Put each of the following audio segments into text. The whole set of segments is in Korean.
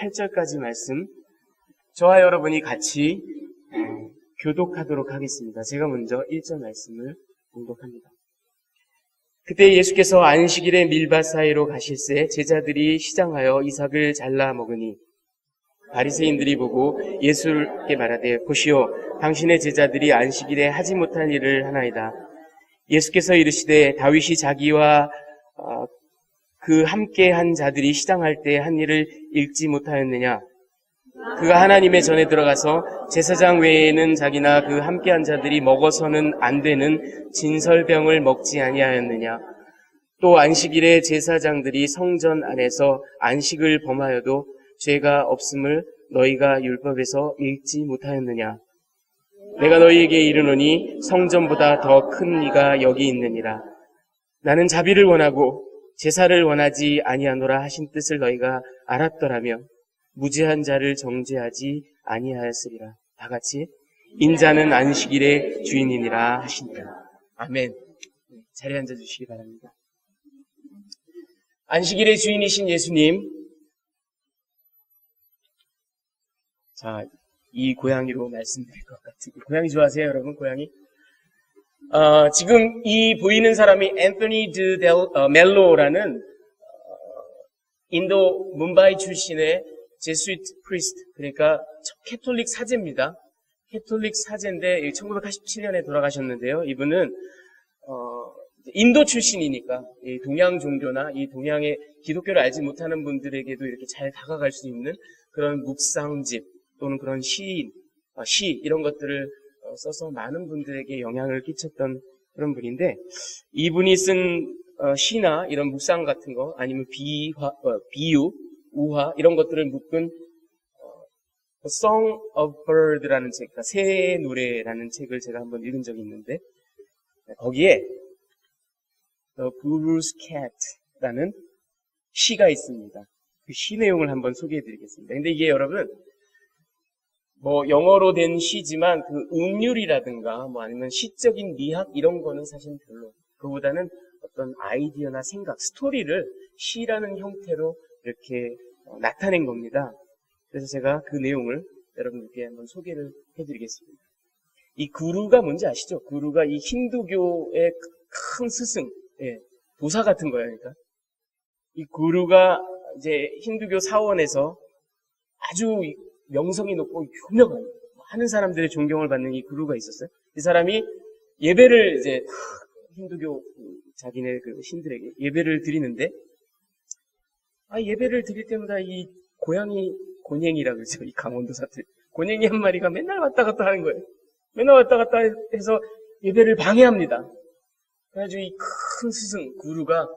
8절까지 말씀 저와 여러분이 같이 교독하도록 하겠습니다. 제가 먼저 1절 말씀을 봉독합니다. 그때 예수께서 안식일에 밀밭 사이로 가실새 제자들이 시장하여 이삭을 잘라 먹으니 바리새인들이 보고 예수께 말하되 보시오 당신의 제자들이 안식일에 하지 못할 일을 하나이다. 예수께서 이르시되 다윗이 자기와 그 함께한 자들이 시장할 때 한 일을 읽지 못하였느냐? 그가 하나님의 전에 들어가서 제사장 외에는 자기나 그 함께한 자들이 먹어서는 안 되는 진설병을 먹지 아니하였느냐? 또 안식일에 제사장들이 성전 안에서 안식을 범하여도 죄가 없음을 너희가 율법에서 읽지 못하였느냐? 내가 너희에게 이르노니 성전보다 더 큰 이가 여기 있느니라. 나는 자비를 원하고 제사를 원하지 아니하노라 하신 뜻을 너희가 알았더라면 무죄한 자를 정죄하지 아니하였으리라. 다 같이 인자는 안식일의 주인이니라 하시니라. 아멘. 자리에 앉아주시기 바랍니다. 안식일의 주인이신 예수님, 자, 이 고양이로 말씀드릴 것 같은데 고양이 좋아하세요 여러분? 고양이? 지금 이 보이는 사람이 앤토니 멜로라는 인도 뭄바이 출신의 제수이트 프리스트, 그러니까 캐톨릭 사제입니다. 캐톨릭 사제인데 1987년에 돌아가셨는데요. 이분은 인도 출신이니까 이 동양 종교나 이 동양의 기독교를 알지 못하는 분들에게도 이렇게 잘 다가갈 수 있는 그런 묵상집 또는 그런 시 이런 것들을 써서 많은 분들에게 영향을 끼쳤던 그런 분인데, 이분이 쓴 시나 이런 묵상 같은 거 아니면 비유, 우화 이런 것들을 묶은 Song of Bird라는 책, 그러니까 새의 노래라는 책을 제가 한번 읽은 적이 있는데 거기에 The Guru's Cat라는 시가 있습니다. 그 시 내용을 한번 소개해드리겠습니다. 근데 이게 여러분 영어로 된 시지만 그 음률이라든가 아니면 시적인 미학 이런 거는 사실 별로, 그보다는 어떤 아이디어나 생각, 스토리를 시라는 형태로 이렇게 나타낸 겁니다. 그래서 제가 그 내용을 여러분들께 한번 소개를 해드리겠습니다. 이 구루가 뭔지 아시죠? 구루가 이 힌두교의 큰 스승, 도사 같은 거예요. 그러니까 이 구루가 이제 힌두교 사원에서 아주 명성이 높고 유명한 많은 사람들의 존경을 받는 이 구루가 있었어요. 이 사람이 예배를 이제 힌두교 자기네 그 신들에게 예배를 드리는데 예배를 드릴 때마다 이 고양이 곤행이라 그러죠. 이 강원도 사투리 곤행이 한 마리가 맨날 왔다 갔다 하는 거예요. 맨날 왔다 갔다 해서 예배를 방해합니다. 그래가지고 이 큰 스승 구루가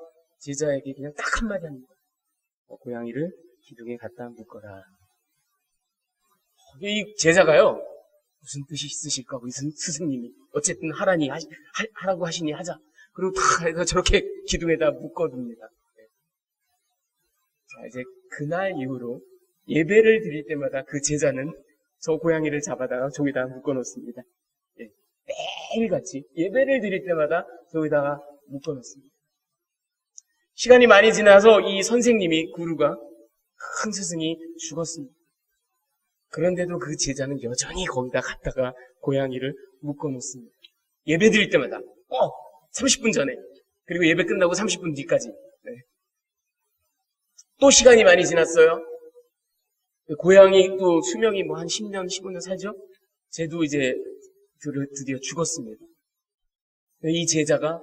제자에게 그냥 딱 한마디 합니다. 고양이를 기둥에 갖다 묶어라. 이 제자가요, 무슨 뜻이 있으실까? 이 스승님이 어쨌든 하라고 하시니 하자. 그리고 다 해서 저렇게 기둥에다 묶어둡니다. 자, 이제 그날 이후로 예배를 드릴 때마다 그 제자는 저 고양이를 잡아다가 저기다가 묶어놓습니다. 매일같이 예배를 드릴 때마다 저기다가 묶어놓습니다. 시간이 많이 지나서 이 선생님이 구루가 큰 스승이 죽었습니다. 그런데도 그 제자는 여전히 거기다 갖다가 고양이를 묶어놓습니다. 예배 드릴 때마다 30분 전에 그리고 예배 끝나고 30분 뒤까지. 또 시간이 많이 지났어요. 고양이 또 수명이 한 10년 15년 살죠. 쟤도 이제 드디어 죽었습니다. 이 제자가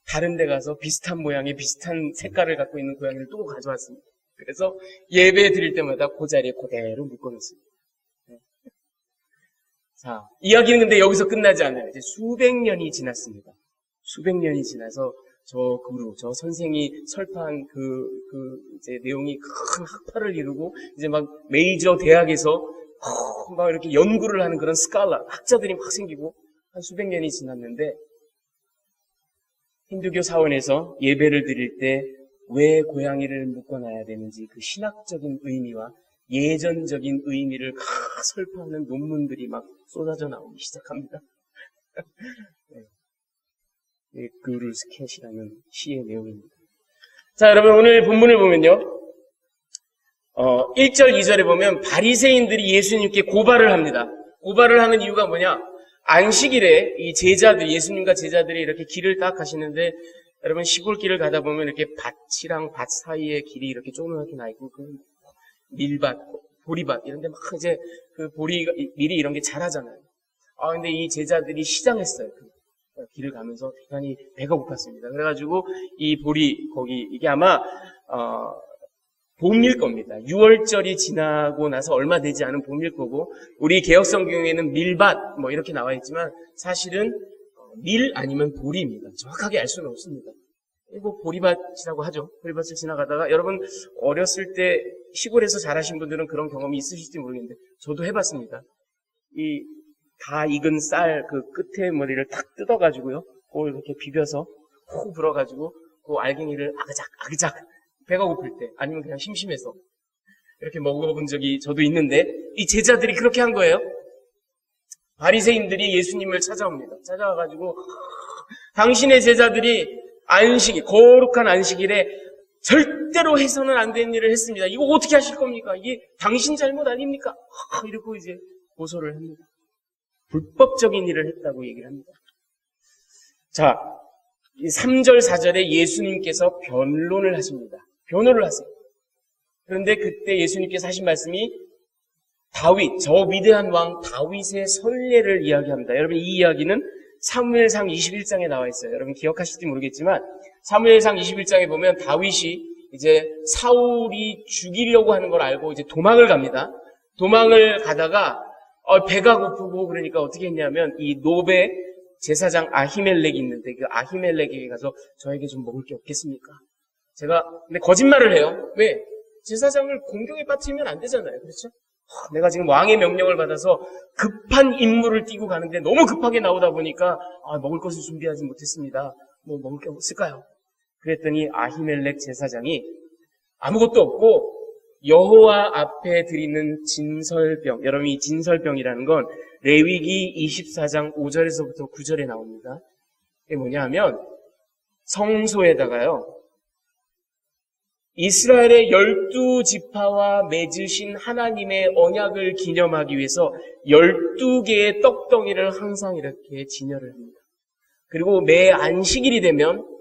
다른 데 가서 비슷한 모양의 비슷한 색깔을 갖고 있는 고양이를 또 가져왔습니다. 그래서 예배 드릴 때마다 그 자리에 그대로 묶어놓습니다. 자, 이야기는 근데 여기서 끝나지 않아요. 이제 수백 년이 지났습니다. 수백 년이 지나서 저 저 선생이 설파한 이제 내용이 큰 학파를 이루고, 이제 막 메이저 대학에서 막 이렇게 연구를 하는 그런 스칼라, 학자들이 막 생기고, 한 수백 년이 지났는데, 힌두교 사원에서 예배를 드릴 때 왜 고양이를 묶어놔야 되는지 그 신학적인 의미와 예전적인 의미를 설파하는 논문들이 막 쏟아져 나오기 시작합니다. Guru's Cat이라는 시의 내용입니다. 자, 여러분 오늘 본문을 보면요. 1절, 2절에 보면 바리새인들이 예수님께 고발을 합니다. 고발을 하는 이유가 뭐냐? 안식일에 이 제자들, 예수님과 제자들이 이렇게 길을 딱 가시는데, 여러분 시골길을 가다 보면 이렇게 밭이랑 밭 사이에 길이 이렇게 조그맣게 나 있고, 그 밀밭, 보리밭 이런 데 막 이제 그 밀이 이런 게 자라잖아요. 근데 이 제자들이 시장했어요. 그 길을 가면서 대단히 배가 고팠습니다. 그래가지고 이 거기 이게 아마 봄일 겁니다. 6월절이 지나고 나서 얼마 되지 않은 봄일 거고, 우리 개역성경에는 밀밭 뭐 이렇게 나와 있지만 사실은 밀 아니면 보리입니다. 정확하게 알 수는 없습니다. 이거 보리밭이라고 하죠. 보리밭을 지나가다가, 여러분 어렸을 때 시골에서 자라신 분들은 그런 경험이 있으실지 모르겠는데 저도 해봤습니다. 이 다 익은 쌀 그 끝에 머리를 탁 뜯어가지고요, 그걸 이렇게 비벼서 후 불어가지고 그 알갱이를 아그작 배가 고플 때, 아니면 그냥 심심해서 이렇게 먹어본 적이 저도 있는데, 이 제자들이 그렇게 한 거예요. 바리새인들이 예수님을 찾아옵니다. 찾아와가지고 당신의 제자들이 거룩한 안식일에 절대로 해서는 안 되는 일을 했습니다. 이거 어떻게 하실 겁니까? 이게 당신 잘못 아닙니까? 이러고 이제 고소를 합니다. 불법적인 일을 했다고 얘기를 합니다. 자, 3절, 4절에 예수님께서 변론을 하십니다. 변호를 하세요. 그런데 그때 예수님께서 하신 말씀이 저 위대한 왕 다윗의 선례를 이야기합니다. 여러분, 이 이야기는 사무엘상 21장에 나와 있어요. 여러분 기억하실지 모르겠지만, 사무엘상 21장에 보면 다윗이 이제 사울이 죽이려고 하는 걸 알고 이제 도망을 갑니다. 도망을 가다가 배가 고프고 그러니까 어떻게 했냐면, 이 노베 제사장 아히멜렉이 있는데 그 아히멜렉에게 가서 저에게 좀 먹을 게 없겠습니까? 근데 거짓말을 해요. 왜? 제사장을 공경에 빠뜨리면 안 되잖아요. 그렇죠? 내가 지금 왕의 명령을 받아서 급한 임무를 띠고 가는데 너무 급하게 나오다 보니까 먹을 것을 준비하지 못했습니다. 뭐 먹을 게 없을까요? 그랬더니 아히멜렉 제사장이 아무것도 없고 여호와 앞에 드리는 진설병, 여러분 이 진설병이라는 건 레위기 24장 5절에서부터 9절에 나옵니다. 이게 뭐냐 하면, 성소에다가요, 이스라엘의 12지파와 맺으신 하나님의 언약을 기념하기 위해서 12개의 떡덩이를 항상 이렇게 진열을 합니다. 그리고 매 안식일이 되면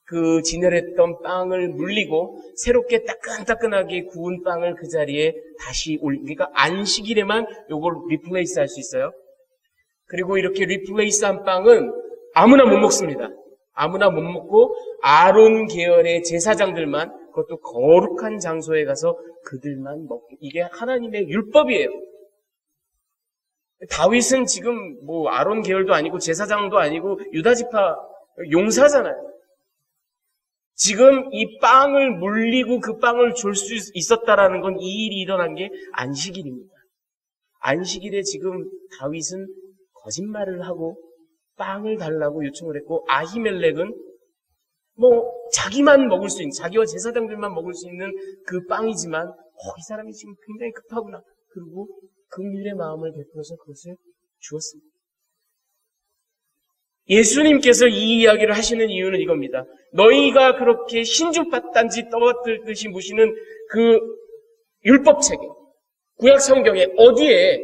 그 진열했던 빵을 물리고 새롭게 따끈따끈하게 구운 빵을 그 자리에 다시 그러니까 안식일에만 요걸 리플레이스 할 수 있어요. 그리고 이렇게 리플레이스한 빵은 아무나 못 먹습니다. 아무나 못 먹고 아론 계열의 제사장들만, 그것도 거룩한 장소에 가서 그들만 먹고, 이게 하나님의 율법이에요. 다윗은 지금 뭐 아론 계열도 아니고 제사장도 아니고 유다지파 용사잖아요. 지금 이 빵을 물리고 그 빵을 줄 수 있었다라는 건 이 일이 일어난 게 안식일입니다. 안식일에 지금 다윗은 거짓말을 하고 빵을 달라고 요청을 했고, 아히멜렉은 뭐 자기만 먹을 수 있는, 자기와 제사장들만 먹을 수 있는 그 빵이지만 이 사람이 지금 굉장히 급하구나. 그리고 긍휼의 마음을 베풀어서 그것을 주었습니다. 예수님께서 이 이야기를 하시는 이유는 이겁니다. 너희가 그렇게 신주팥단지 떠들듯이 무시는 그 율법책에, 구약 성경에 어디에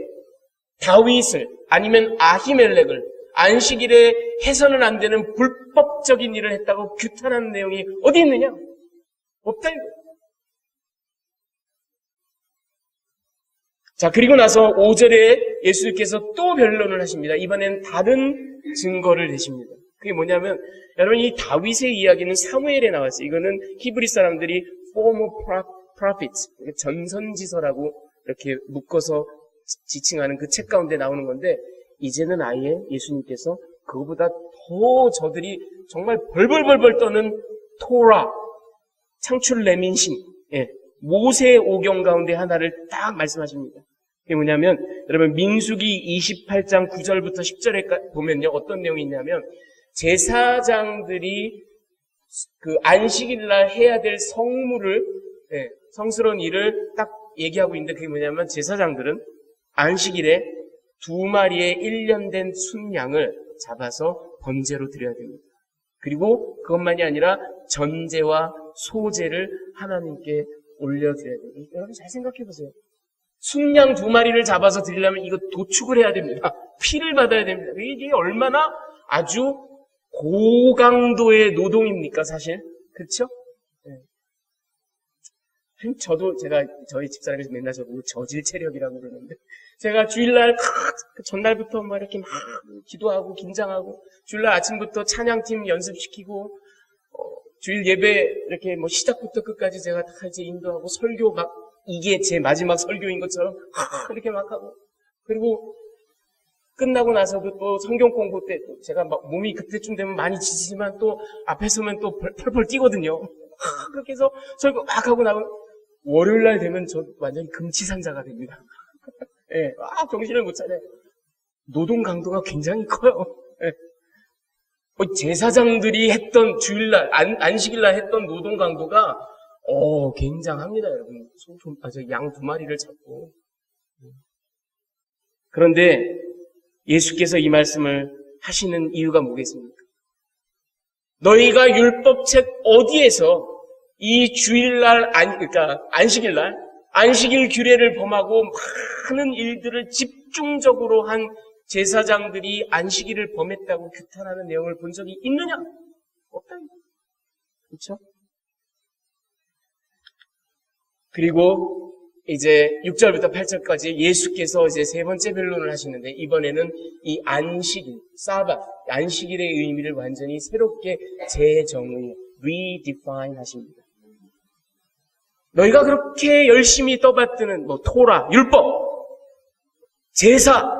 다윗을 아니면 아히멜렉을 안식일에 해서는 안 되는 불법적인 일을 했다고 규탄하는 내용이 어디 있느냐? 없다 이거예요. 자, 그리고 나서 5절에 예수님께서 또 변론을 하십니다. 이번엔 다른 증거를 대십니다. 그게 뭐냐면, 여러분 이 다윗의 이야기는 사무엘에 나왔어요. 이거는 히브리 사람들이 former prophets, 전선지서라고 이렇게 묶어서 지칭하는 그 책 가운데 나오는 건데, 이제는 아예 예수님께서 그거보다 더 저들이 정말 벌벌벌벌 떠는 토라, 창출 레민신, 모세 오경 가운데 하나를 딱 말씀하십니다. 그게 뭐냐면, 여러분 민수기 28장 9절부터 10절에 보면요, 어떤 내용이 있냐면, 제사장들이 그 안식일날 해야 될 성물을, 성스러운 일을 딱 얘기하고 있는데, 그게 뭐냐면 제사장들은 안식일에 2마리의 1년 된 순양을 잡아서 번제로 드려야 됩니다. 그리고 그것만이 아니라 전제와 소제를 하나님께 올려드려야 돼요. 여러분 잘 생각해 보세요. 순양 2마리를 잡아서 드리려면 이거 도축을 해야 됩니다. 피를 받아야 됩니다. 이게 얼마나 아주 고강도의 노동입니까, 사실? 그렇죠? 네. 제가 저희 집사람에서 맨날 저보고 저질 체력이라고 그러는데, 제가 주일날 그 전날부터 막 이렇게 막 기도하고 긴장하고, 주일날 아침부터 찬양팀 연습시키고, 주일 예배 이렇게 뭐 시작부터 끝까지 제가 다 이제 인도하고 설교 막 이게 제 마지막 설교인 것처럼 이렇게 막 하고, 그리고 끝나고 나서도 또 성경 공부 때 제가 막 몸이 그때쯤 되면 많이 지치지만 또 앞에 서면 또 펄펄 뛰거든요. 그렇게 해서 설교 막 하고 나면 월요일 날 되면 저 완전히 금치상자가 됩니다. 예, 정신을 못 차려요. 노동 강도가 굉장히 커요. 예. 제사장들이 했던 주일날, 안식일날 했던 노동 강도가, 굉장합니다, 여러분. 양 2마리를 잡고. 그런데 예수께서 이 말씀을 하시는 이유가 뭐겠습니까? 너희가 율법책 어디에서 이 주일날, 그러니까 안식일날, 안식일 규례를 범하고 많은 일들을 집중적으로 한 제사장들이 안식일을 범했다고 규탄하는 내용을 본 적이 있느냐? 없다. 그렇죠? 그리고 이제 6절부터 8절까지 예수께서 이제 세 번째 변론을 하시는데, 이번에는 이 안식일, 사bat, 안식일의 의미를 완전히 새롭게 재정의, redefine 하십니다. 너희가 그렇게 열심히 떠받드는 토라, 율법, 제사,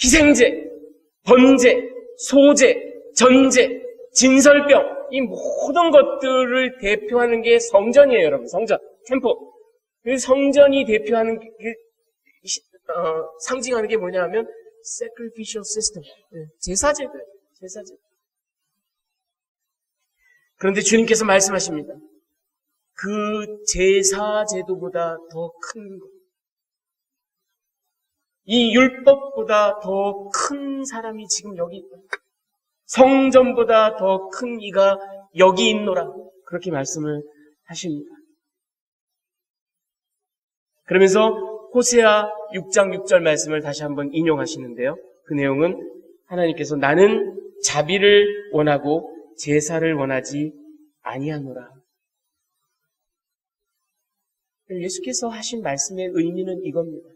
희생제, 번제, 소제, 전제, 진설병, 이 모든 것들을 대표하는 게 성전이에요, 여러분. 성전, 템플. 그 성전이 대표하는 상징하는 게 뭐냐 하면 sacrificial system, 제사제들. 그런데 주님께서 말씀하십니다. 그 제사제도보다 더 큰 것, 이 율법보다 더 큰 사람이 지금 여기 있다. 성전보다 더 큰 이가 여기 있노라. 그렇게 말씀을 하십니다. 그러면서 호세아 6장 6절 말씀을 다시 한번 인용하시는데요. 그 내용은 하나님께서 나는 자비를 원하고 제사를 원하지 아니하노라. 예수께서 하신 말씀의 의미는 이겁니다.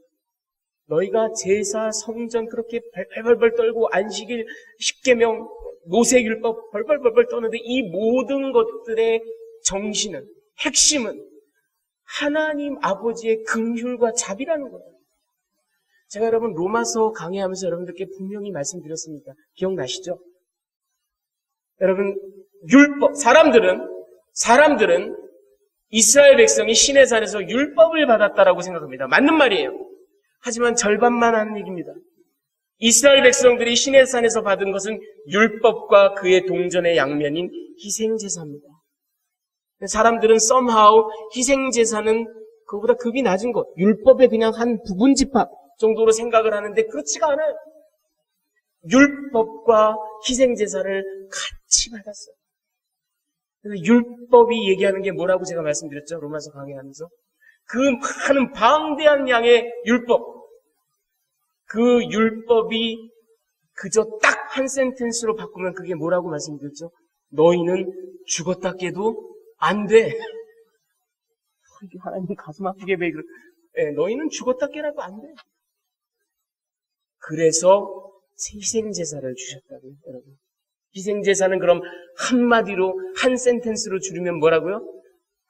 너희가 제사, 성전 그렇게 벌벌벌 떨고 안식일, 십계명, 모세율법 벌벌벌 떠는데 이 모든 것들의 정신은, 핵심은 하나님 아버지의 긍휼과 자비라는 거예요. 제가 여러분 로마서 강의하면서 여러분들께 분명히 말씀드렸습니다. 기억나시죠? 여러분 율법, 사람들은 이스라엘 백성이 시내산에서 율법을 받았다라고 생각합니다. 맞는 말이에요. 하지만 절반만 하는 얘기입니다. 이스라엘 백성들이 시내산에서 받은 것은 율법과 그의 동전의 양면인 희생제사입니다. 사람들은 somehow 희생제사는 그거보다 급이 낮은 것, 율법의 그냥 한 부분 집합 정도로 생각을 하는데 그렇지가 않아요. 율법과 희생제사를 같이 받았어요. 그래서 율법이 얘기하는 게 뭐라고 제가 말씀드렸죠? 로마서 강의하면서. 그 많은 방대한 양의 율법, 그 율법이 그저 딱 한 센텐스로 바꾸면 그게 뭐라고 말씀드렸죠? 너희는 죽었다 깨도 안 돼. 하나님 가슴 아프게 왜 그래? 너희는 죽었다 깨라도 안 돼. 그래서 희생제사를 주셨다고요, 여러분. 희생제사는 그럼 한마디로 한 센텐스로 줄이면 뭐라고요?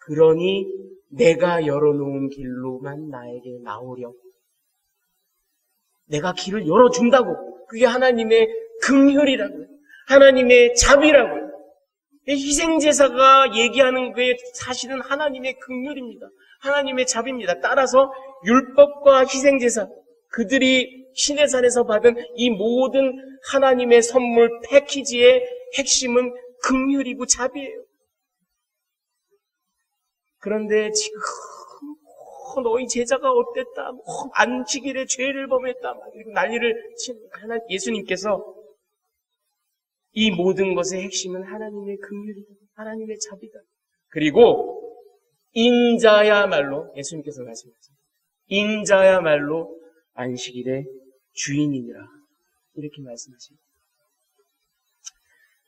그러니 내가 열어놓은 길로만 나에게 나오려. 내가 길을 열어준다고. 그게 하나님의 긍휼이라고요. 하나님의 자비라고요. 희생제사가 얘기하는 게 사실은 하나님의 긍휼입니다. 하나님의 자비입니다. 따라서 율법과 희생제사, 그들이 시내산에서 받은 이 모든 하나님의 선물 패키지의 핵심은 긍휼이고 자비예요. 그런데 지금 너희 제자가 어땠다, 안식일에 죄를 범했다, 난리를 치는 예수님께서 이 모든 것의 핵심은 하나님의 긍휼이다, 하나님의 자비다. 그리고 인자야말로, 예수님께서 말씀하셨죠. 인자야말로 안식일의 주인이니라. 이렇게 말씀하십니다.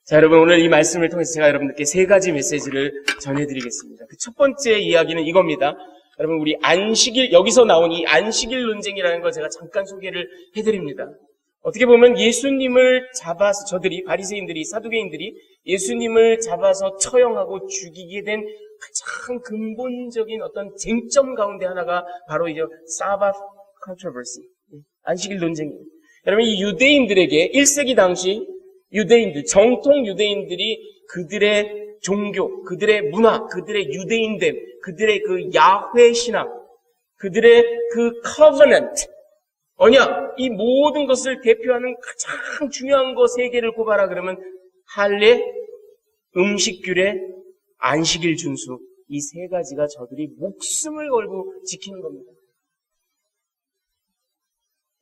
자, 여러분, 오늘 이 말씀을 통해서 제가 여러분들께 세 가지 메시지를 전해드리겠습니다. 그 첫 번째 이야기는 이겁니다. 여러분, 우리 안식일, 여기서 나온 이 안식일 논쟁이라는 걸 제가 잠깐 소개를 해드립니다. 어떻게 보면 예수님을 잡아서, 저들이, 바리새인들이, 사두개인들이 예수님을 잡아서 처형하고 죽이게 된 가장 근본적인 어떤 쟁점 가운데 하나가 바로 이제 Sabbath controversy, 안식일 논쟁이에요. 여러분, 이 유대인들에게 1세기 당시 유대인들, 정통 유대인들이 그들의 종교, 그들의 문화, 그들의 유대인됨, 그들의 그 야훼 신앙, 그들의 그 covenant, 언약, 이 모든 것을 대표하는 가장 중요한 거 세 개를 꼽아라 그러면 할례, 음식 규례, 안식일 준수, 이 세 가지가 저들이 목숨을 걸고 지키는 겁니다.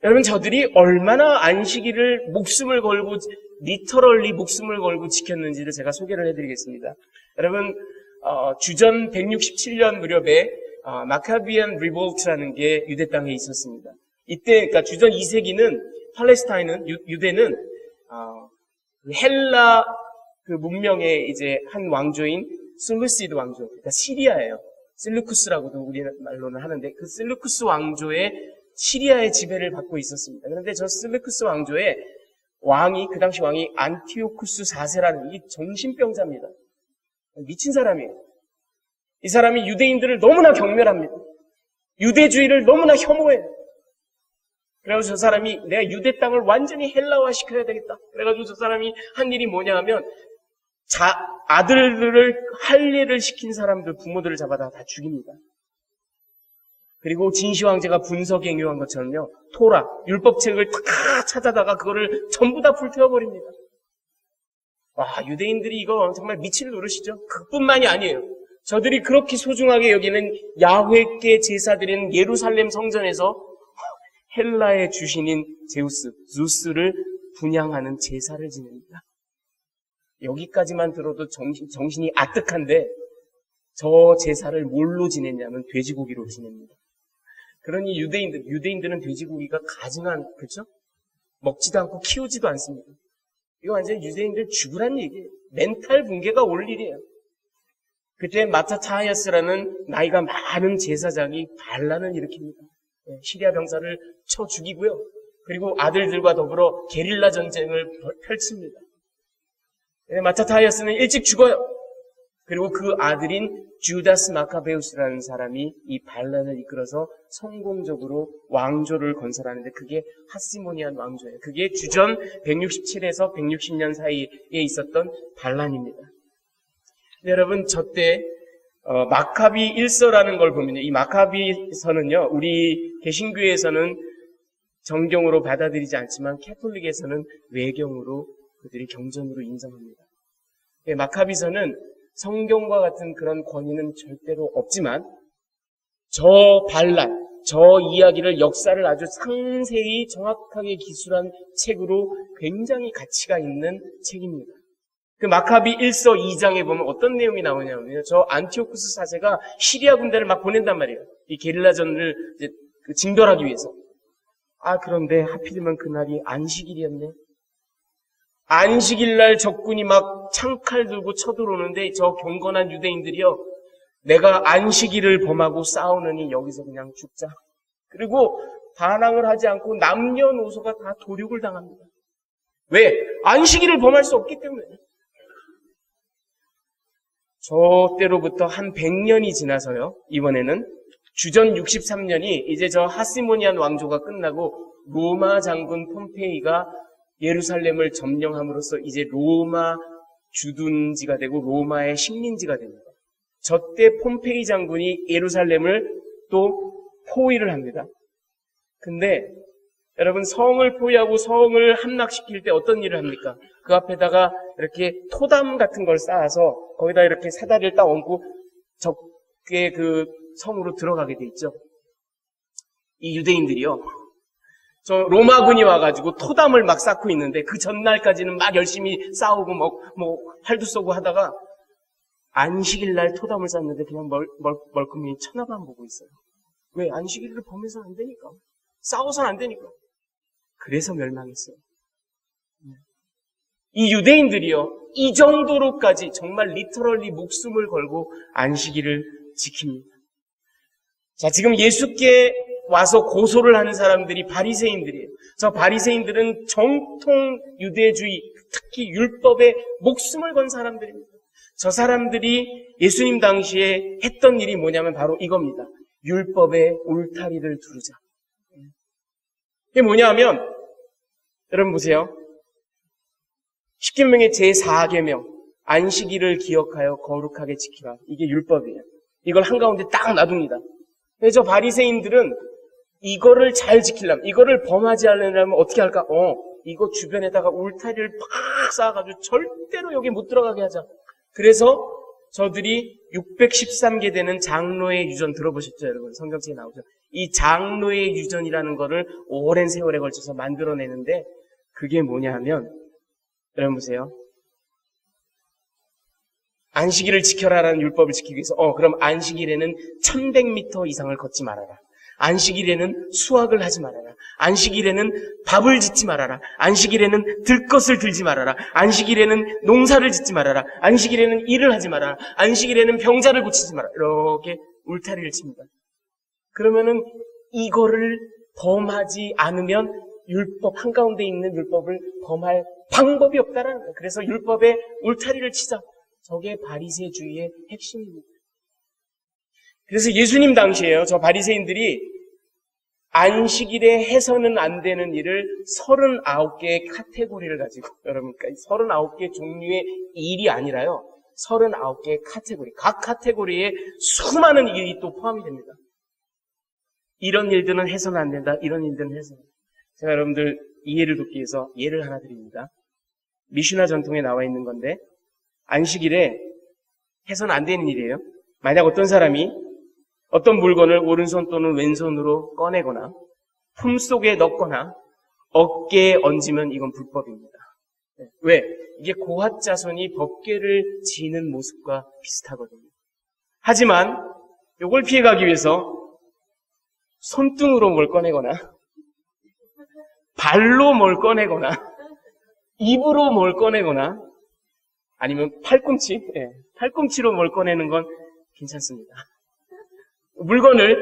여러분, 저들이 얼마나 안식일을 목숨을 걸고, 리터럴리 목숨을 걸고 지켰는지를 제가 소개를 해드리겠습니다. 여러분, 주전 167년 무렵에 마카비안 리볼트라는 게 유대 땅에 있었습니다. 이때, 그러니까 주전 2세기는 팔레스타인은, 유대는 헬라 그 문명의 이제 한 왕조인 슬루시드 왕조, 그러니까 시리아예요. 실루쿠스라고도 우리말로는 하는데 그 실루쿠스 왕조의 시리아의 지배를 받고 있었습니다. 그런데 저 실루쿠스 왕조의 왕이, 그 당시 왕이 안티오쿠스 4세라는 이 정신병자입니다. 미친 사람이에요. 이 사람이 유대인들을 너무나 경멸합니다. 유대주의를 너무나 혐오해요. 그래가지고 저 사람이 내가 유대 땅을 완전히 헬라화 시켜야 되겠다. 그래가지고 저 사람이 한 일이 뭐냐 하면 아들들을 할례를 시킨 사람들, 부모들을 잡아다 다 죽입니다. 그리고 진시 황제가 분서갱유한 것처럼요, 토라, 율법책을 다 찾아다가 그거를 전부 다 불태워버립니다. 와, 유대인들이 이거 정말 미칠 노릇이죠. 그뿐만이 아니에요. 저들이 그렇게 소중하게 여기는 야훼께 제사드리는 예루살렘 성전에서 헬라의 주신인 제우스를 분양하는 제사를 지냅니다. 여기까지만 들어도 정신이 아득한데 저 제사를 뭘로 지냈냐면 돼지고기로 지냅니다. 그러니 유대인들은 돼지고기가 가증한, 그렇죠? 먹지도 않고 키우지도 않습니다. 이거 완전히 유대인들 죽으란 얘기예요. 멘탈 붕괴가 올 일이에요. 그때 마타타이아스라는 나이가 많은 제사장이 반란을 일으킵니다. 시리아 병사를 쳐 죽이고요. 그리고 아들들과 더불어 게릴라 전쟁을 펼칩니다. 마타타이아스는 일찍 죽어요. 그리고 그 아들인 주다스 마카베우스라는 사람이 이 반란을 이끌어서 성공적으로 왕조를 건설하는데 그게 하시모니안 왕조예요. 그게 주전 167에서 160년 사이에 있었던 반란입니다. 여러분, 저때 마카비 1서라는 걸 보면요, 이 마카비서는요, 우리 개신교에서는 정경으로 받아들이지 않지만 캐톨릭에서는 외경으로 그들이 경전으로 인정합니다. 마카비서는 성경과 같은 그런 권위는 절대로 없지만 저 반란, 저 이야기를, 역사를 아주 상세히 정확하게 기술한 책으로 굉장히 가치가 있는 책입니다. 그 마카비 1서 2장에 보면 어떤 내용이 나오냐면요, 저 안티오쿠스 4세가 시리아 군대를 막 보낸단 말이에요. 이 게릴라전을 이제 징벌하기 위해서. 그런데 하필이면 그날이 안식일이었네. 안식일날 적군이 막 창칼 들고 쳐들어오는데 저 경건한 유대인들이요, 내가 안식일을 범하고 싸우느니 여기서 그냥 죽자. 그리고 반항을 하지 않고 남녀노소가 다 도륙을 당합니다. 왜? 안식일을 범할 수 없기 때문에. 저 때로부터 한 100년이 지나서요, 이번에는 주전 63년이 이제 저 하시모니안 왕조가 끝나고 로마 장군 폼페이가 예루살렘을 점령함으로써 이제 로마 주둔지가 되고 로마의 식민지가 됩니다. 저때 폼페이 장군이 예루살렘을 또 포위를 합니다. 근데 여러분, 성을 포위하고 성을 함락시킬 때 어떤 일을 합니까? 그 앞에다가 이렇게 토담 같은 걸 쌓아서 거기다 이렇게 사다리를 딱 얹고 적게 그 성으로 들어가게 돼 있죠. 이 유대인들이요, 저 로마군이 와가지고 토담을 막 쌓고 있는데 그 전날까지는 막 열심히 싸우고 뭐 활도 쏘고 하다가 안식일 날 토담을 쌌는데 그냥 멀끔히 천하만 보고 있어요. 왜? 안식일을 범해서는 안 되니까. 싸워서는 안 되니까. 그래서 멸망했어요. 이 유대인들이요, 이 정도로까지 정말 리터럴리 목숨을 걸고 안식일을 지킵니다. 자, 지금 예수께 와서 고소를 하는 사람들이 바리새인들이에요. 저 바리새인들은 정통 유대주의, 특히 율법에 목숨을 건 사람들입니다. 저 사람들이 예수님 당시에 했던 일이 뭐냐면 바로 이겁니다. 율법의 울타리를 두르자. 이게 뭐냐면, 여러분 보세요. 십계명의 제4계명, 안식일을 기억하여 거룩하게 지키라. 이게 율법이에요. 이걸 한가운데 딱 놔둡니다. 그래서 바리새인들은 이거를 잘 지키려면, 이거를 범하지 않으려면 어떻게 할까? 이거 주변에다가 울타리를 팍 쌓아가지고 절대로 여기 못 들어가게 하자. 그래서 저들이 613개 되는 장로의 유전 들어보셨죠, 여러분? 성경책에 나오죠. 이 장로의 유전이라는 거를 오랜 세월에 걸쳐서 만들어내는데, 그게 뭐냐 하면, 여러분 보세요. 안식일을 지켜라라는 율법을 지키기 위해서, 그럼 안식일에는 1100m 이상을 걷지 말아라. 안식일에는 수확을 하지 말아라. 안식일에는 밥을 짓지 말아라. 안식일에는 들것을 들지 말아라. 안식일에는 농사를 짓지 말아라. 안식일에는 일을 하지 말아라. 안식일에는 병자를 고치지 말아라. 이렇게 울타리를 칩니다. 그러면은 이거를 범하지 않으면 율법, 한가운데 있는 율법을 범할 방법이 없다라는 거예요. 그래서 율법에 울타리를 치자. 저게 바리새주의의 핵심입니다. 그래서 예수님 당시에요, 저 바리새인들이 안식일에 해서는 안 되는 일을 39개의 카테고리를 가지고, 여러분, 39개 종류의 일이 아니라요, 39개의 카테고리, 각 카테고리에 수많은 일이 또 포함이 됩니다. 이런 일들은 해서는 안 된다, 이런 일들은 해서는. 제가 여러분들 이해를 돕기 위해서 예를 하나 드립니다. 미슈나 전통에 나와 있는 건데, 안식일에 해서는 안 되는 일이에요. 만약 어떤 사람이 어떤 물건을 오른손 또는 왼손으로 꺼내거나 품속에 넣거나 어깨에 얹으면 이건 불법입니다. 왜? 이게 고핫 자손이 법궤를 지는 모습과 비슷하거든요. 하지만 이걸 피해가기 위해서 손등으로 뭘 꺼내거나 발로 뭘 꺼내거나 입으로 뭘 꺼내거나 아니면 팔꿈치로 뭘 꺼내는 건 괜찮습니다. 물건을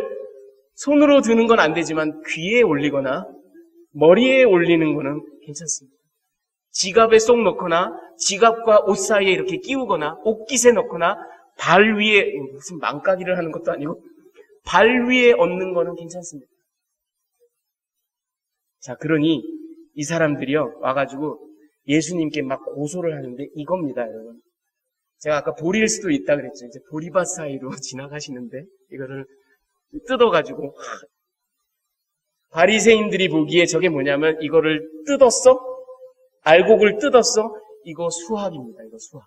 손으로 드는 건 안 되지만 귀에 올리거나 머리에 올리는 거는 괜찮습니다. 지갑에 쏙 넣거나 지갑과 옷 사이에 이렇게 끼우거나 옷깃에 넣거나 발 위에, 무슨 망가기를 하는 것도 아니고 발 위에 얹는 거는 괜찮습니다. 자, 그러니 이 사람들이요 와가지고 예수님께 막 고소를 하는데 이겁니다, 여러분. 제가 아까 보리일 수도 있다 그랬죠. 이제 보리밭 사이로 지나가시는데 이거를 뜯어가지고 바리새인들이 보기에 저게 뭐냐면 이거를 뜯었어? 알곡을 뜯었어? 이거 수확입니다. 이거 수확.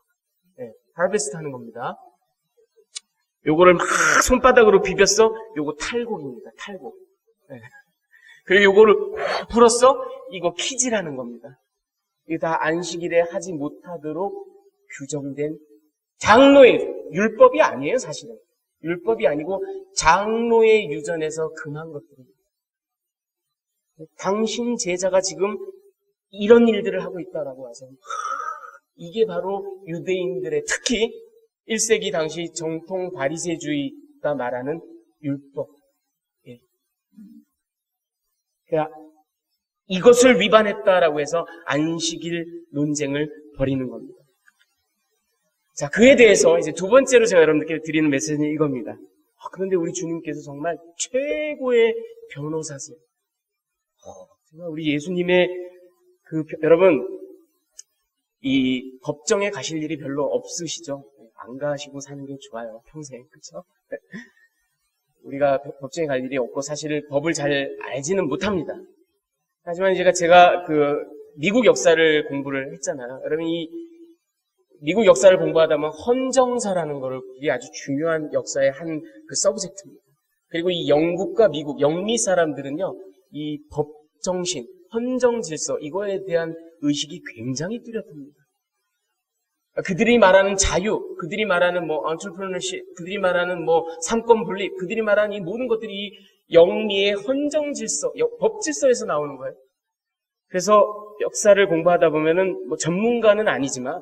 네, 하베스트 하는 겁니다. 요거를 막 손바닥으로 비볐어? 요거 탈곡입니다. 탈곡. 네. 그리고 요거를 불었어? 이거 키지라는 겁니다. 이게 다 안식일에 하지 못하도록 규정된 장로의 율법이 아니에요, 사실은. 율법이 아니고 장로의 유전에서 금한 것들입니다. 당신 제자가 지금 이런 일들을 하고 있다라고 해서 이게 바로 유대인들의 특히 1세기 당시 정통 바리새주의가 말하는 율법. 예. 그러니까 이것을 위반했다라고 해서 안식일 논쟁을 벌이는 겁니다. 자, 그에 대해서 이제 두 번째로 제가 여러분들께 드리는 메시지는 이겁니다. 그런데 우리 주님께서 정말 최고의 변호사세요. 정말 우리 예수님의 여러분, 이 법정에 가실 일이 별로 없으시죠? 안 가시고 사는 게 좋아요, 평생. 그렇죠? 우리가 법정에 갈 일이 없고 사실 법을 잘 알지는 못합니다. 하지만 제가 미국 역사를 공부를 했잖아요. 여러분, 이 미국 역사를 공부하다 보면 헌정사라는 거를 이게 아주 중요한 역사의 한 서브젝트입니다. 그리고 이 영국과 미국, 영미 사람들은요, 이 법정신, 헌정 질서, 이거에 대한 의식이 굉장히 뚜렷합니다. 그들이 말하는 자유, 그들이 말하는 entrepreneurship, 그들이 말하는 삼권 분립, 그들이 말하는 이 모든 것들이 영리의 헌정 질서, 법 질서에서 나오는 거예요. 그래서 역사를 공부하다 보면은 전문가는 아니지만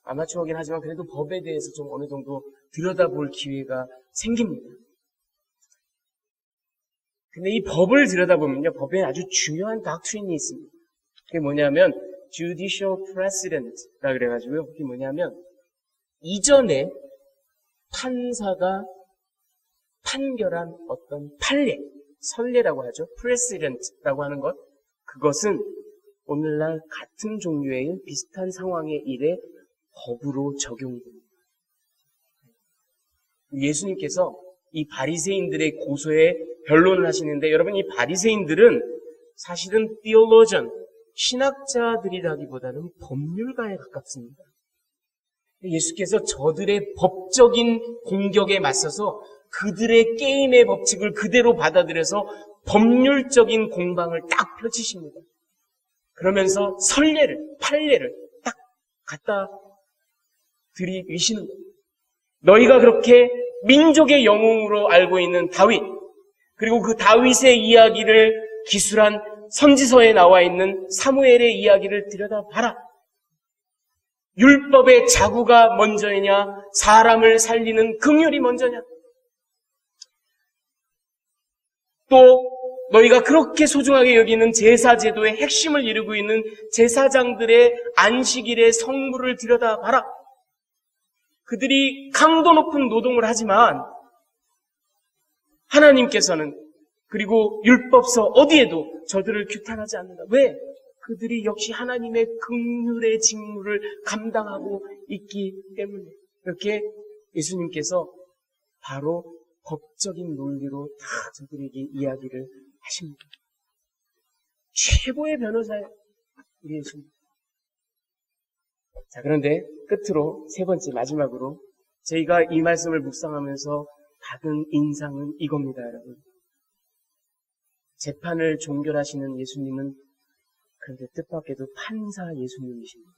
아마추어긴 하지만 그래도 법에 대해서 좀 어느 정도 들여다볼 기회가 생깁니다. 근데 이 법을 들여다보면요, 법에 아주 중요한 닥트린이 있습니다. 그게 뭐냐면 judicial precedent라 그래가지고요. 그게 뭐냐면 이전에 판사가 판결한 어떤 판례, 선례라고 하죠. precedent라고 하는 것, 그것은 오늘날 같은 종류의 비슷한 상황의 일에 법으로 적용됩니다. 예수님께서 이 바리새인들의 고소에 변론을 하시는데, 여러분, 이 바리새인들은 사실은 theologian, 신학자들이라기보다는 법률가에 가깝습니다. 예수께서 저들의 법적인 공격에 맞서서 그들의 게임의 법칙을 그대로 받아들여서 법률적인 공방을 딱 펼치십니다. 그러면서 선례를, 판례를 딱 갖다 들이미시는 거예요. 너희가 그렇게 민족의 영웅으로 알고 있는 다윗, 그리고 그 다윗의 이야기를 기술한 선지서에 나와 있는 사무엘의 이야기를 들여다봐라. 율법의 자구가 먼저냐, 사람을 살리는 긍휼이 먼저냐. 또 너희가 그렇게 소중하게 여기는 제사제도의 핵심을 이루고 있는 제사장들의 안식일의 성물을 들여다봐라. 그들이 강도 높은 노동을 하지만 하나님께서는 그리고 율법서 어디에도 저들을 규탄하지 않는다. 왜? 그들이 역시 하나님의 긍휼의 직무를 감당하고 있기 때문에. 이렇게 예수님께서 바로 법적인 논리로 다 저들에게 이야기를 하십니다. 최고의 변호사예요, 우리 예수님. 자, 그런데 끝으로 세 번째, 마지막으로 저희가 이 말씀을 묵상하면서 받은 인상은 이겁니다, 여러분. 재판을 종결하시는 예수님은 그런데 뜻밖에도 판사 예수님이십니다.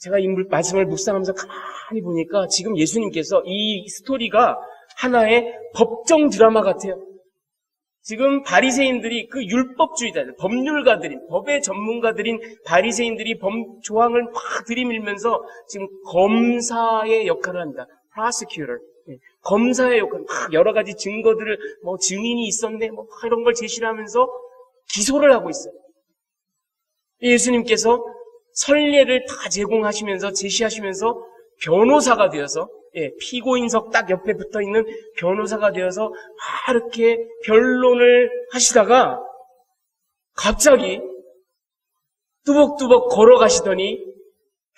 제가 이 말씀을 묵상하면서 가만히 보니까 지금 예수님께서 이 스토리가 하나의 법정 드라마 같아요. 지금 바리새인들이 그 율법주의자들, 법률가들인, 법의 전문가들인 바리새인들이 조항을 막 들이밀면서 지금 검사의 역할을 합니다. prosecutor. 검사의 역할, 막 여러 가지 증거들을, 증인이 있었네, 이런 걸 제시를 하면서 기소를 하고 있어요. 예수님께서 선례를 다 제공하시면서, 제시하시면서 변호사가 되어서, 피고인석 딱 옆에 붙어 있는 변호사가 되어서 이렇게 변론을 하시다가 갑자기 뚜벅뚜벅 걸어가시더니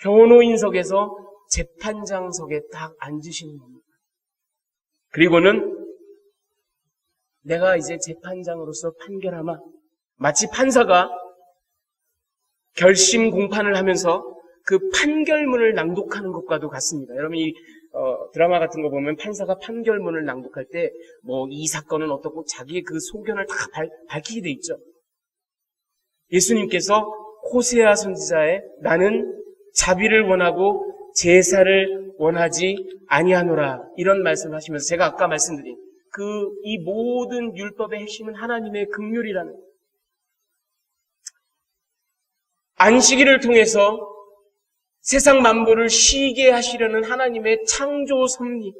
변호인석에서 재판장석에 딱 앉으시는 겁니다. 그리고는 내가 이제 재판장으로서 판결하마. 마치 판사가 결심 공판을 하면서 그 판결문을 낭독하는 것과도 같습니다. 여러분 이 드라마 같은 거 보면 판사가 판결문을 낭독할 때 이 사건은 어떻고 자기의 그 소견을 다 밝히게 돼 있죠. 예수님께서 호세아 선지자의 나는 자비를 원하고 제사를 원하지 아니하노라 이런 말씀을 하시면서 제가 아까 말씀드린 이 모든 율법의 핵심은 하나님의 긍휼이라는 안식일을 통해서 세상 만물을 쉬게 하시려는 하나님의 창조 섭리,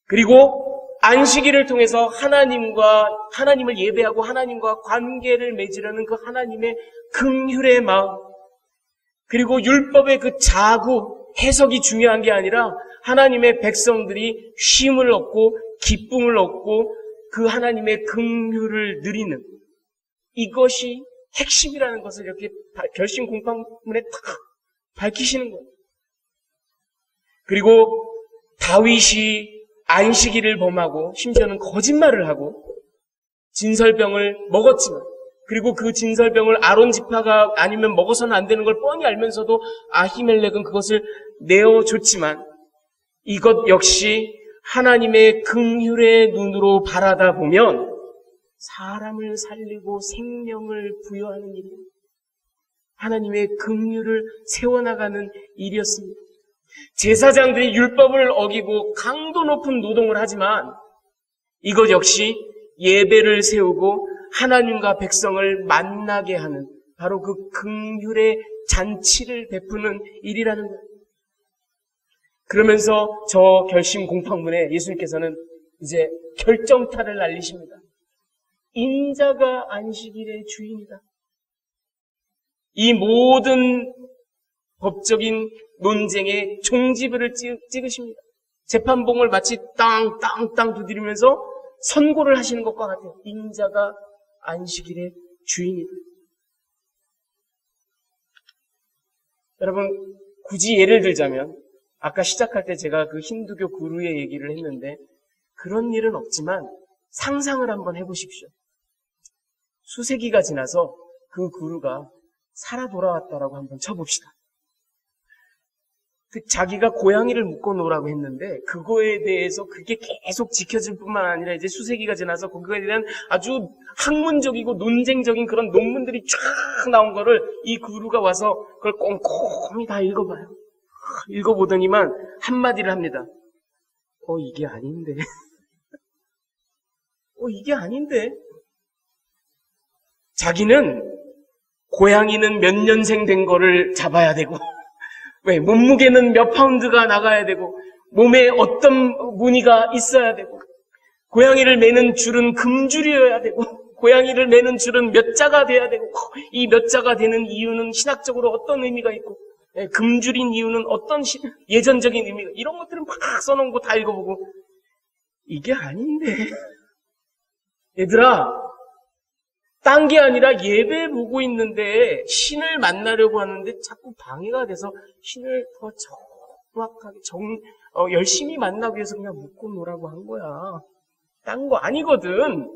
그리고 안식일을 통해서 하나님을 예배하고 하나님과 관계를 맺으려는 그 하나님의 긍휼의 마음, 그리고 율법의 그 자구, 해석이 중요한 게 아니라 하나님의 백성들이 쉼을 얻고 기쁨을 얻고 그 하나님의 긍휼을 누리는 이것이 핵심이라는 것을 이렇게 결심 공판문에 딱 밝히시는 거예요. 그리고 다윗이 안식일을 범하고 심지어는 거짓말을 하고 진설병을 먹었지만 그리고 그 진설병을 아론 지파가 아니면 먹어서는 안 되는 걸 뻔히 알면서도 아히멜렉은 그것을 내어줬지만 이것 역시 하나님의 긍휼의 눈으로 바라다 보면 사람을 살리고 생명을 부여하는 일입니다. 하나님의 긍휼을 세워나가는 일이었습니다. 제사장들이 율법을 어기고 강도 높은 노동을 하지만 이것 역시 예배를 세우고 하나님과 백성을 만나게 하는 바로 그 긍휼의 잔치를 베푸는 일이라는 거예요. 그러면서 저 결심 공판문에 예수님께서는 이제 결정타를 날리십니다. 인자가 안식일의 주인이다. 이 모든 법적인 논쟁의 종지부를 찍으십니다. 재판봉을 마치 땅 두드리면서 선고를 하시는 것과 같아요. 인자가 안식일의 주인이다. 여러분, 굳이 예를 들자면 아까 시작할 때 제가 그 힌두교 구루의 얘기를 했는데 그런 일은 없지만 상상을 한번 해보십시오. 수세기가 지나서 그 구루가 살아 돌아왔다라고 한번 쳐봅시다. 자기가 고양이를 묶어 놓으라고 했는데 그거에 대해서 그게 계속 지켜질 뿐만 아니라 이제 수세기가 지나서 그거에 대한 아주 학문적이고 논쟁적인 그런 논문들이 쫙 나온 거를 이 구루가 와서 그걸 꼼꼼히 다 읽어봐요. 읽어보더니만 한마디를 합니다. 이게 아닌데. 이게 아닌데. 자기는 고양이는 몇 년생 된 거를 잡아야 되고 왜? 몸무게는 몇 파운드가 나가야 되고 몸에 어떤 무늬가 있어야 되고 고양이를 매는 줄은 금줄이어야 되고 고양이를 매는 줄은 몇 자가 돼야 되고 이 몇 자가 되는 이유는 신학적으로 어떤 의미가 있고 금줄인 이유는 어떤 예전적인 의미가 이런 것들을 막 써놓은 거 다 읽어보고 이게 아닌데 얘들아 딴 게 아니라 예배 보고 있는데 신을 만나려고 하는데 자꾸 방해가 돼서 신을 더 정확하게 열심히 만나기 위해서 그냥 묶고 노라고 한 거야. 딴 거 아니거든.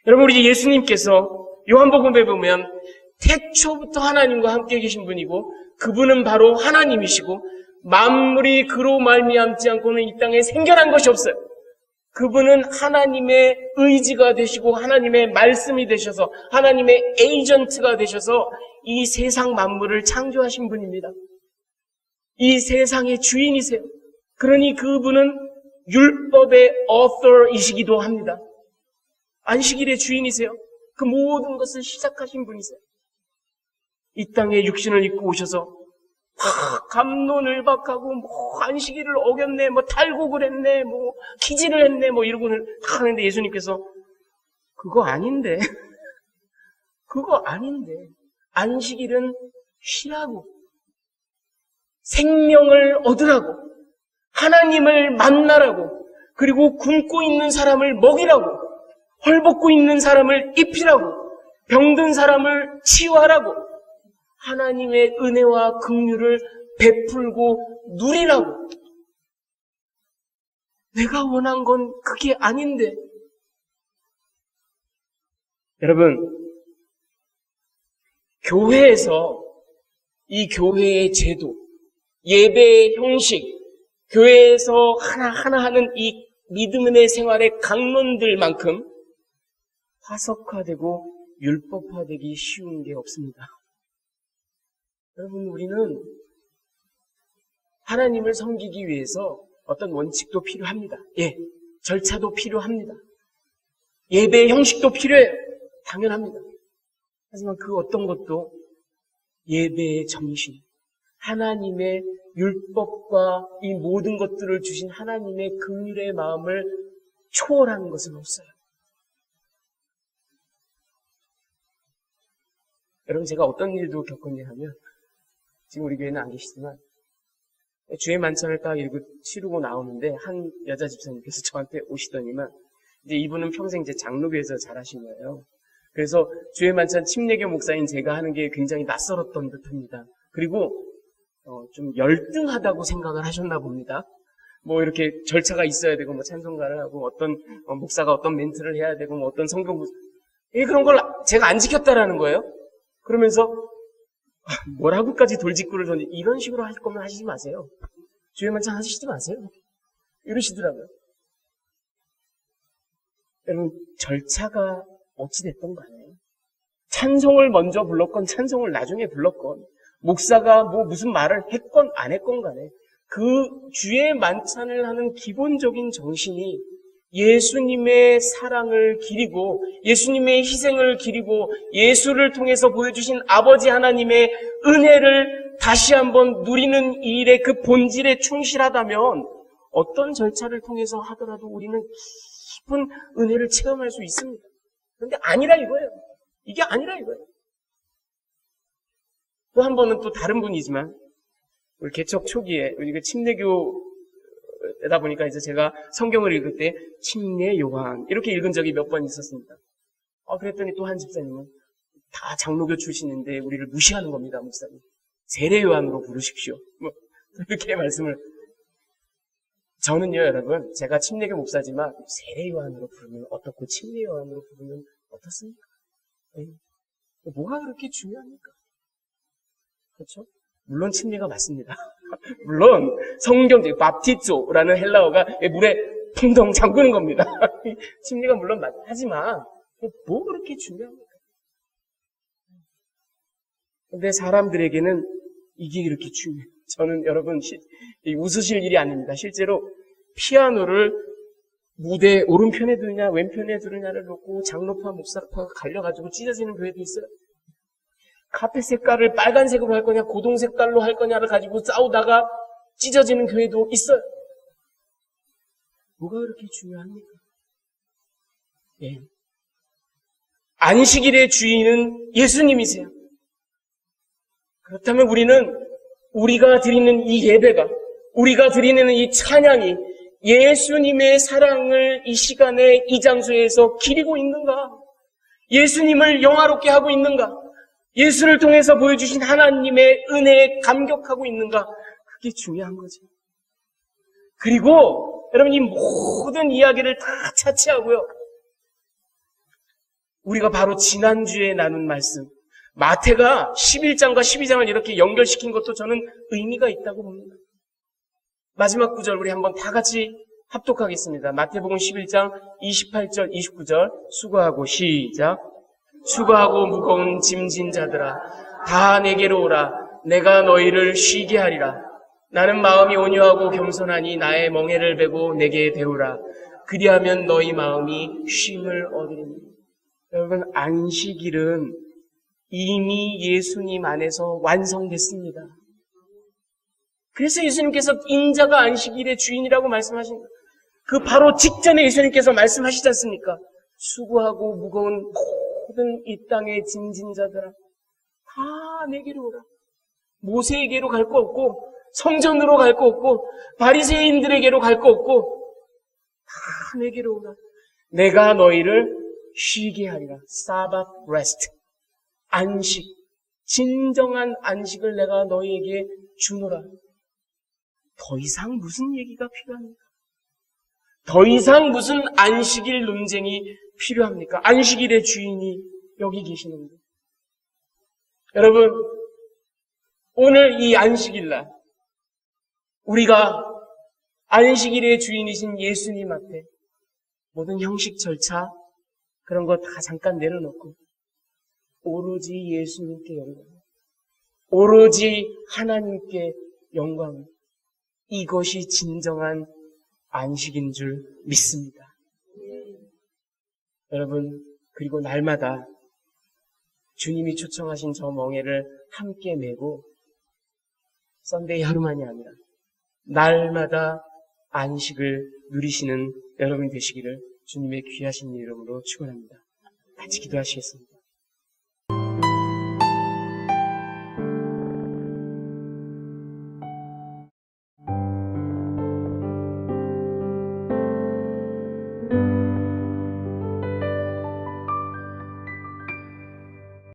여러분 우리 예수님께서 요한복음에 보면 태초부터 하나님과 함께 계신 분이고 그분은 바로 하나님이시고 만물이 그로 말미암지 않고는 이 땅에 생겨난 것이 없어요. 그분은 하나님의 의지가 되시고 하나님의 말씀이 되셔서 하나님의 에이전트가 되셔서 이 세상 만물을 창조하신 분입니다. 이 세상의 주인이세요. 그러니 그분은 율법의 author이시기도 합니다. 안식일의 주인이세요. 그 모든 것을 시작하신 분이세요. 이 땅에 육신을 입고 오셔서 갑론을박하고 안식일을 어겼네, 탈곡을 했네, 기질을 했네, 이러고는 다 하는데 예수님께서 그거 아닌데, 그거 아닌데 안식일은 쉬라고 생명을 얻으라고 하나님을 만나라고 그리고 굶고 있는 사람을 먹이라고 헐벗고 있는 사람을 입히라고 병든 사람을 치유하라고 하나님의 은혜와 긍휼을 베풀고 누리라고. 내가 원한 건 그게 아닌데. 여러분, 교회에서 이 교회의 제도, 예배의 형식, 교회에서 하나하나 하는 이 믿음의 생활의 강론들만큼 화석화되고 율법화되기 쉬운 게 없습니다. 여러분, 우리는 하나님을 섬기기 위해서 어떤 원칙도 필요합니다. 예, 절차도 필요합니다. 예배의 형식도 필요해요. 당연합니다. 하지만 그 어떤 것도 예배의 정신, 하나님의 율법과 이 모든 것들을 주신 하나님의 긍휼의 마음을 초월하는 것은 없어요. 여러분, 제가 어떤 일도 겪었냐 하면 지금 우리 교회는 안 계시지만 주의 만찬을 딱 읽고 치르고 나오는데 한 여자 집사님께서 저한테 오시더니만 이제 이분은 평생 제 장로교에서 자라신 거예요. 그래서 주의 만찬 침례교 목사인 제가 하는 게 굉장히 낯설었던 듯합니다. 그리고 좀 열등하다고 생각을 하셨나 봅니다. 이렇게 절차가 있어야 되고 찬송가를 하고 어떤 목사가 어떤 멘트를 해야 되고 어떤 성경 그런 걸 제가 안 지켰다라는 거예요. 그러면서 뭐라고까지 돌직구를 던지 이런 식으로 할 거면 하시지 마세요. 주의 만찬 하시지 마세요. 이러시더라고요. 여러분, 절차가 어찌됐던 간에 찬송을 먼저 불렀건 찬송을 나중에 불렀건 목사가 무슨 말을 했건 안 했건 간에 그 주의 만찬을 하는 기본적인 정신이 예수님의 사랑을 기리고 예수님의 희생을 기리고 예수를 통해서 보여주신 아버지 하나님의 은혜를 다시 한번 누리는 일의 그 본질에 충실하다면 어떤 절차를 통해서 하더라도 우리는 깊은 은혜를 체험할 수 있습니다. 그런데 아니라 이거예요. 이게 아니라 이거예요. 또 한 번은 또 다른 분이지만 우리 개척 초기에 우리가 침례교다 보니까 이제 제가 성경을 읽을 때 침례 요한 이렇게 읽은 적이 몇 번 있었습니다. 그랬더니 또 한 집사님은 다 장로교 출신인데 우리를 무시하는 겁니다, 목사님. 세례 요한으로 부르십시오. 이렇게 말씀을. 저는요, 여러분, 제가 침례교 목사지만 세례 요한으로 부르면 어떻고 침례 요한으로 부르면 어떻습니까? 뭐가 그렇게 중요합니까? 그렇죠? 물론 침례가 맞습니다. 물론 성경적 밥티조라는 헬라어가 물에 풍덩 잠그는 겁니다. 침례가 물론 하지만 뭐 그렇게 중요합니까? 근데 사람들에게는 이게 이렇게 중요해요. 저는 여러분 웃으실 일이 아닙니다. 실제로 피아노를 무대 오른편에 두느냐 왼편에 두느냐를 놓고 장로파 목사파가 갈려가지고 찢어지는 교회도 있어요. 카페 색깔을 빨간색으로 할 거냐 고동 색깔로 할 거냐를 가지고 싸우다가 찢어지는 교회도 있어요. 뭐가 그렇게 중요합니까? 예. 안식일의 주인은 예수님이세요. 그렇다면 우리가 드리는 이 예배가, 우리가 드리는 이 찬양이 예수님의 사랑을 이 시간에 이 장소에서 기리고 있는가? 예수님을 영화롭게 하고 있는가? 예수를 통해서 보여주신 하나님의 은혜에 감격하고 있는가? 그게 중요한 거죠. 그리고 여러분 이 모든 이야기를 다 차치하고요. 우리가 바로 지난주에 나눈 말씀, 마태가 11장과 12장을 이렇게 연결시킨 것도 저는 의미가 있다고 봅니다. 마지막 구절 우리 한번 다 같이 합독하겠습니다. 마태복음 11장 28절 29절 수고하고 시작. 수고하고 무거운 짐진 자들아 다 내게로 오라. 내가 너희를 쉬게 하리라. 나는 마음이 온유하고 겸손하니 나의 멍에를 베고 내게 배우라. 그리하면 너희 마음이 쉼을 얻으리니. 여러분 안식일은 이미 예수님 안에서 완성됐습니다. 그래서 예수님께서 인자가 안식일의 주인이라고 말씀하신 거예요. 그 바로 직전에 예수님께서 말씀하시지 않습니까? 수고하고 무거운 모든 이 땅의 짐진 자들아 다 내게로 오라. 모세에게로 갈 거 없고 성전으로 갈 거 없고 바리새인들에게로 갈 거 없고 다 내게로 오라. 내가 너희를 쉬게 하리라. 사bat rest. 안식. 진정한 안식을 내가 너희에게 주노라. 더 이상 무슨 얘기가 필요합니까? 더 이상 무슨 안식일 논쟁이 필요합니까? 안식일의 주인이 여기 계시는데. 여러분, 오늘 이 안식일날 우리가 안식일의 주인이신 예수님 앞에 모든 형식 절차 그런 거 다 잠깐 내려놓고 오로지 예수님께 영광, 오로지 하나님께 영광, 이것이 진정한 안식인 줄 믿습니다. 여러분, 그리고 날마다 주님이 초청하신 저 멍에를 함께 메고 썬데이 하루만이 아니라 날마다 안식을 누리시는 여러분이 되시기를 주님의 귀하신 이름으로 축원합니다. 같이 기도하시겠습니다.